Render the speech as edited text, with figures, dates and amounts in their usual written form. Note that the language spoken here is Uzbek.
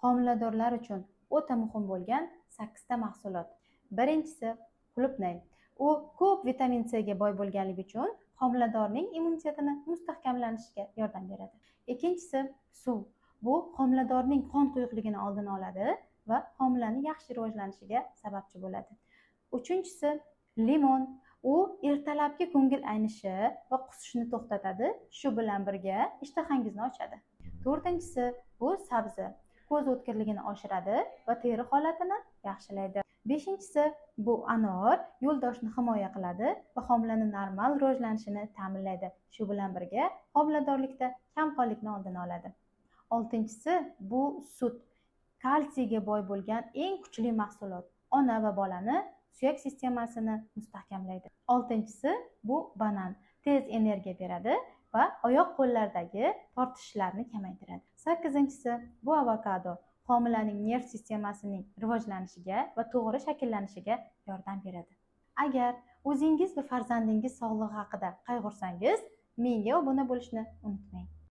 homiladorlar uchun o'ta muhim bo'lgan 8 ta mahsulot. Birinchisi qulupnay. U ko'p vitamin C ga boy bo'lganligi uchun homiladorning immunitetini mustahkamlanishiga yordam beradi. Ikkinchisi suv. Bu homiladorning qon quyuqligini oldini oladi va homilaning yaxshi rivojlanishiga sababchi bo'ladi. Uchinchisi limon. U ertalabki ko'ngil aynishi va qusishni to'xtatadi, shu bilan birga ishtahangizni ochadi. To'rtinchisi bu sabzi. Ko'z o'tkirligini oshiradi va teri holatini yaxshilaydi. Beshinchisi bu anor, yo'ldoshni himoya qiladi va homilaning normal rivojlanishini ta'minlaydi. Shu bilan birga homiladorlikda kamqonlikni oldini oladi. Oltinchisi bu sut. Kalsiyga boy bo'lgan eng kuchli mahsulot. Ona va bolani suyak sistemasini mustahkamlaydi. Oltinchisi bu banan. Tez energiya beradi va oyoq qo'llardagi tortishishlarni kamaytiradi. Sakkizinchisi bu avokado. Homilaning nerv sistemasining rivojlanishiga va to'g'ri shakllanishiga yordam beradi. Agar o'zingiz va farzandingiz sog'lig'i haqida qayg'ursangiz, menga obuna bo'lishni unutmang.